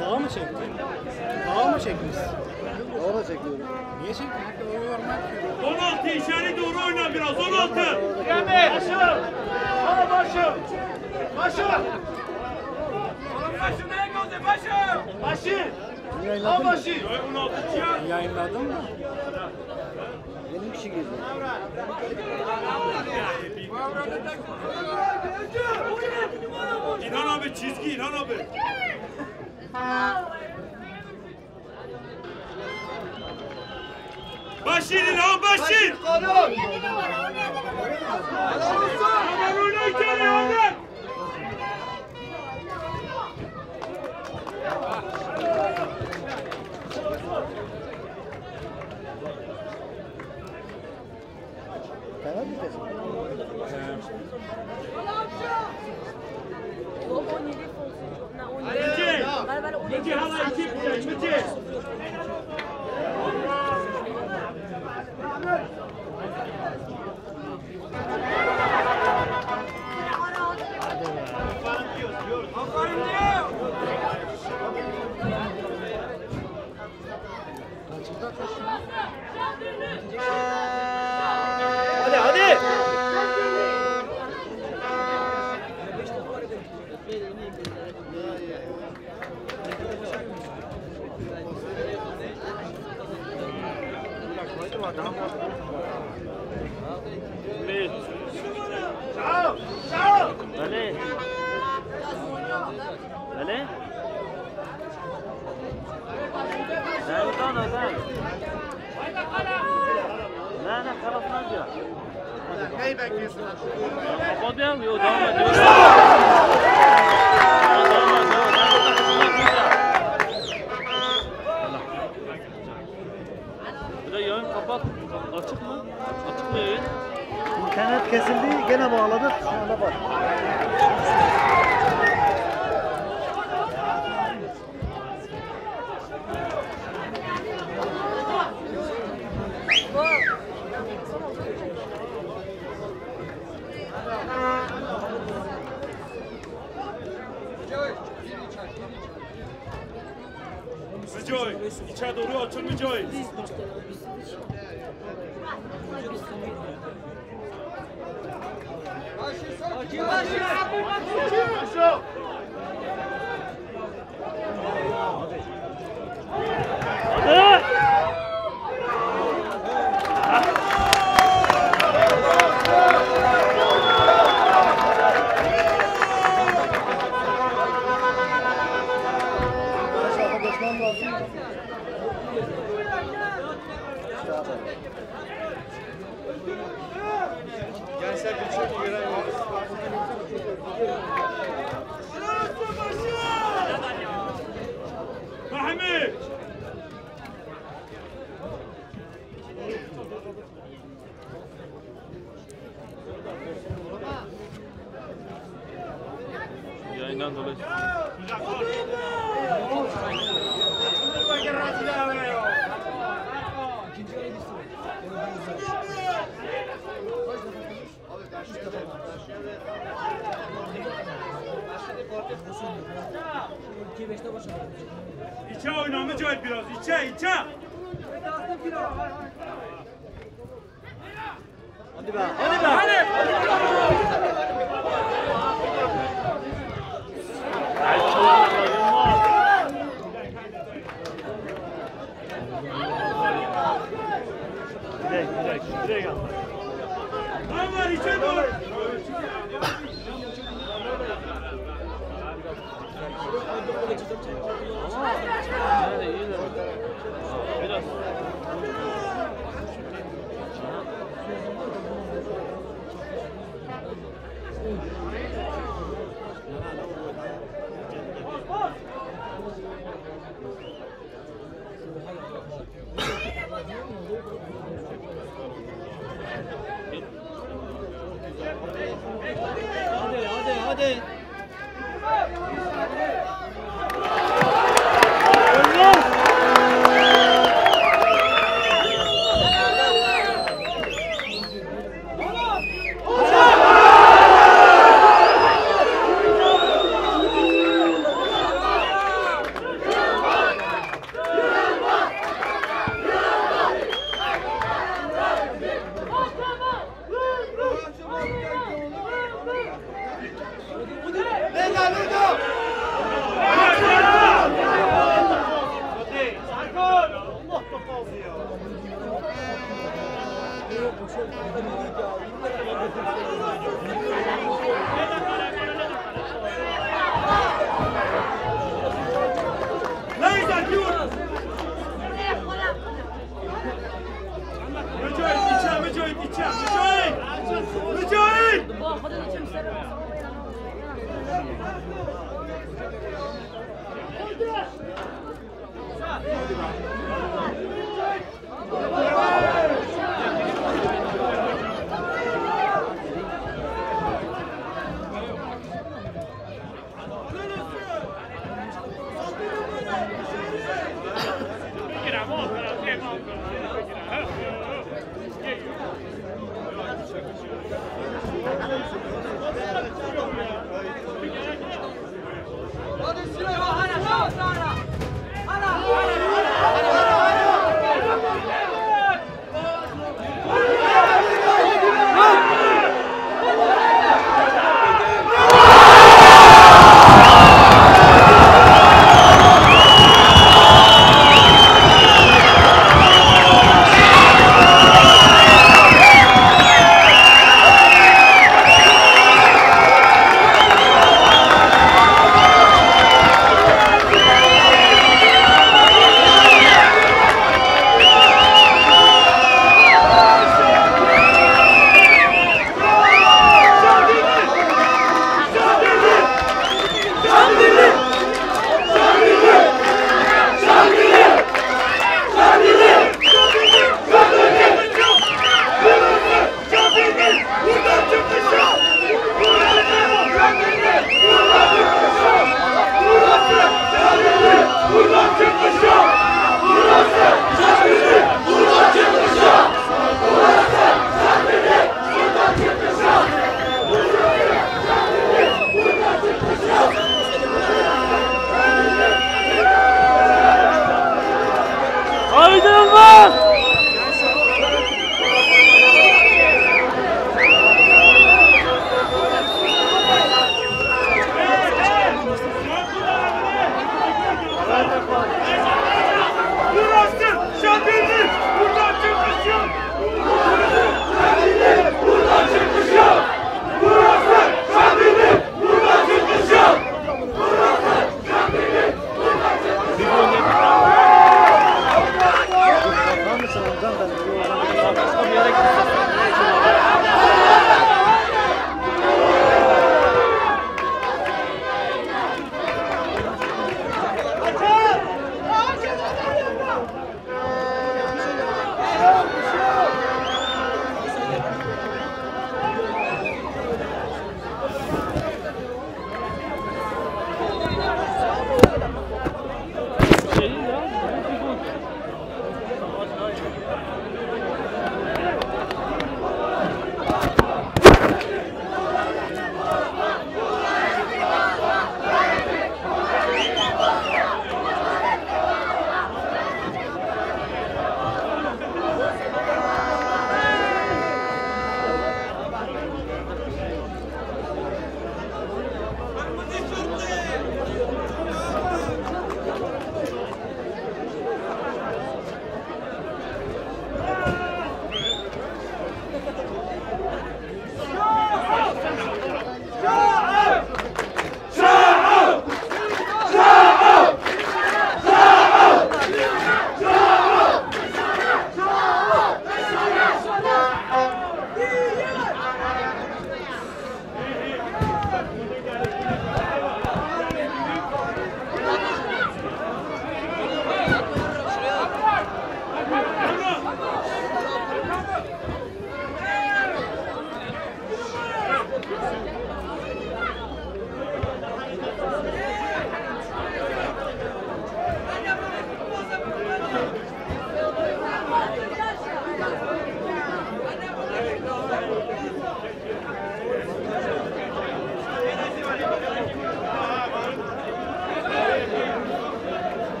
Dağa mı çektin? Dağa mı çekmişsin? Dağa da çekiyorum. Niye çektin? 16 içeri doğru oyna biraz 16. Yeme. Başım. Al başım. Başım. Başım neye gözü başım. Başı. Al başı. 16 içeri. Yayınladın mı? Benim kişi girdi. İlhan abi çizgi İlhan abi. Başın İlhan başın. Kolun. Aman oyna içeri Ahmet. Fena bir kesin. Mıcı hala iki bucak Mıcı. Aferin diyor. Hadi hadi. Çal. Çal. Öyle. Öyle. Nereden oradan? Nereden kalasın diyor? Neyi bekliyorsun? Kapatıyorum. Yok devam ediyor. Devam Bir de yayın kapat. Açık mı? Açık mı yayın? İnternet kesildi, gene bağladık. Şu anda bak. Sıcoy. İçeri doğru açıl Mıcı. Aşağıda geçmem lazım. Gençler birçok göremiyoruz. Mahmut. Yayından dolayı. İçe oyna Mıcı biraz. İçe. Hadi be, hadi be. Direkt al. Aman içe doğru. Yani iyi de. Biraz. Hadi.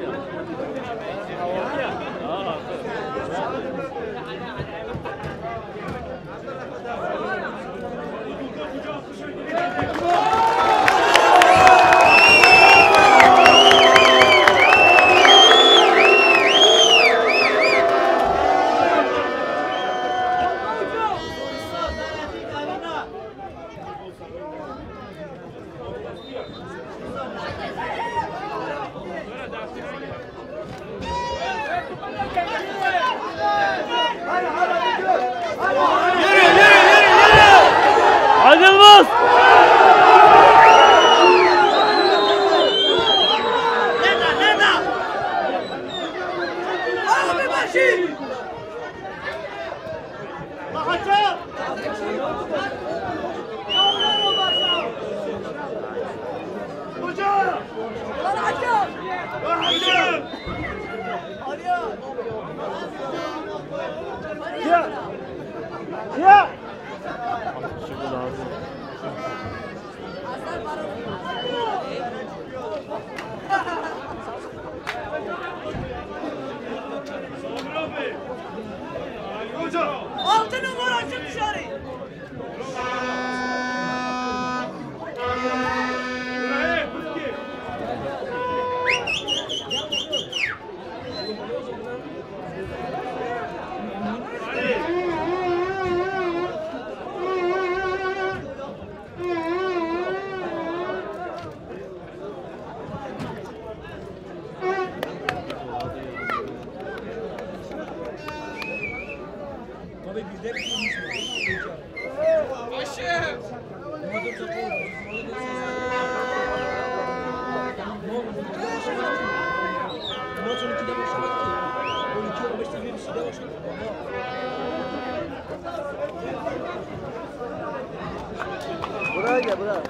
ya. Aa, Hadi Yılmaz! Altı numara çık dışarı. Buraya gel buraya.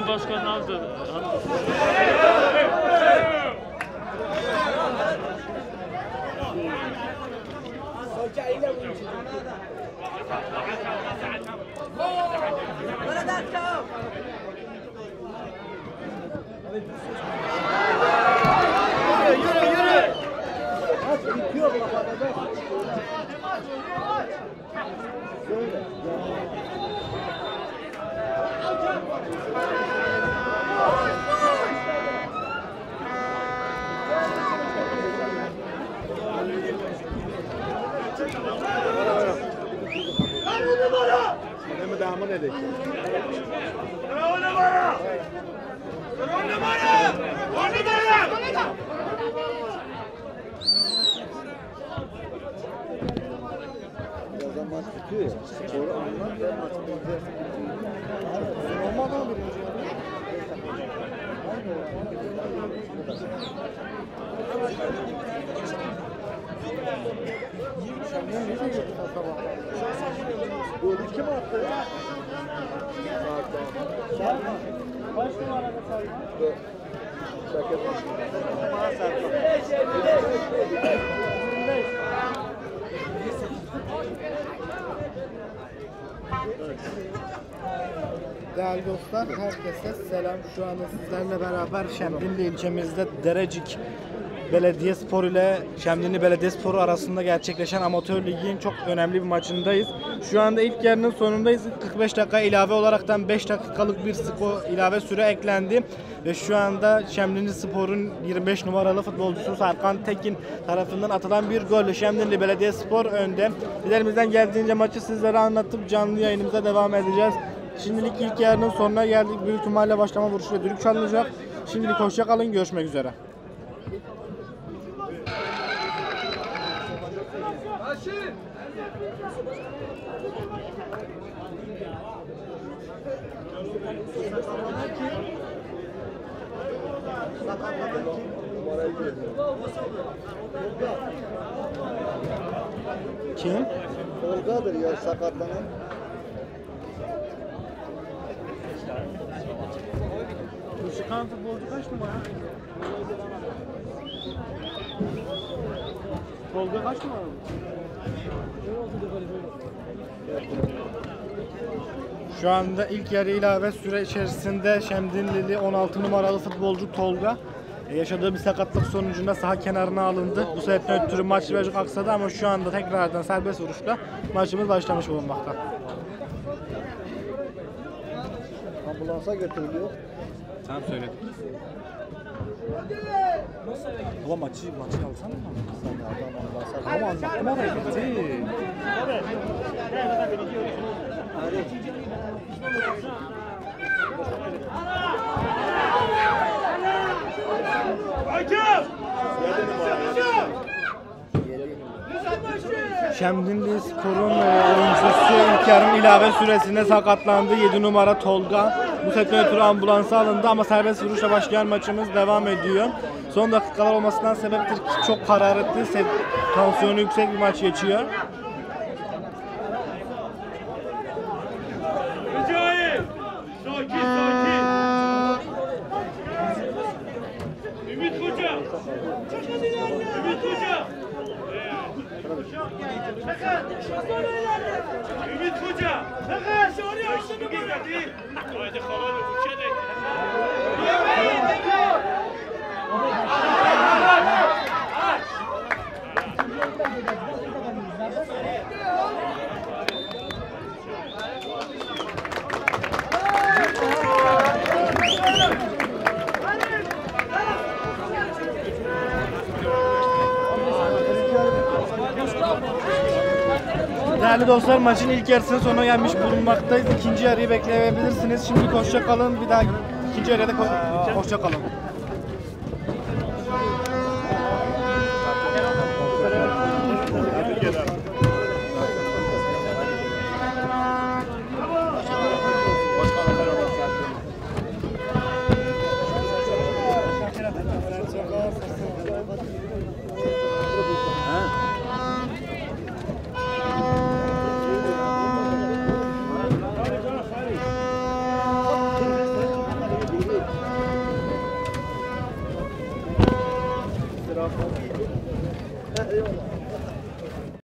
Başkanı aldı. Maç bitiyor bu kadar. Böyle. Adamı damın edecek. On numara. On numara. On numara. Birazdan maç bitiyor ya. Sonra anlar ve maç bitiyor. Olmadan birinci yarı. Sen ne diyeceksin sabah? Golü kim attı ya? Sen mi? Kaç numarada Sarma? Şaka. Bana Sarma. Değerli dostlar, herkese selam. Şu anda sizlerle beraber Şemdinli ilçemizde Derecik Belediyespor ile Şemdinli Belediyespor arasında gerçekleşen amatör ligin çok önemli bir maçındayız. Şu anda ilk yarının sonundayız. 45 dakika ilave olaraktan 5 dakikalık bir skor ilave süre eklendi. Ve şu anda Şemdinli Spor'un 25 numaralı futbolcusu Serkan Tekin tarafından atılan bir golle Şemdinli Belediyespor önde. Bizlerimizden geldiğince maçı sizlere anlatıp canlı yayınımıza devam edeceğiz. Şimdilik ilk yarının sonuna geldik. Büyük ihtimalle başlama vuruşuyla düdük çalınacak. Şimdilik hoşça kalın. Görüşmek üzere. Kim? Tolga'dır ya sakatlanan. Bu çıkan futbolcu kaç numara? Tolga kaç numara? Şu anda ilk yarı ilave süre içerisinde Şemdinlili 16 numaralı futbolcu Tolga yaşadığı bir sakatlık sonucunda saha kenarına alındı. Bu sebepten ötürü maç birazcık aksadı ama şu anda tekrardan serbest vuruşla maçımız başlamış bulunmakta. Ambulansa götürülüyor. Sen söyledin. Baba maçı alsana mı? Ama anlattım oraya gitti. Şemdinli Spor'un oyuncusu ilk yarının ilave süresinde sakatlandı. 7 numara Tolga. Bu sefer ötürü ambulansa alındı ama serbest vuruşla başlayan maçımız devam ediyor. Son dakikalar olmasından sebeptir ki çok hararetli, tansiyonu yüksek bir maç geçiyor. Recai! Sakin! Ümit Hoca! Ümit Hoca! Ümit Hoca! Haydi havalı uçarak! Değerli dostlar, maçın ilk yarısının sonuna gelmiş bulunmaktayız. İkinci yarıyı bekleyebilirsiniz. Şimdi hoşça kalın. Bir daha ikinci yarıda hoşça kalın.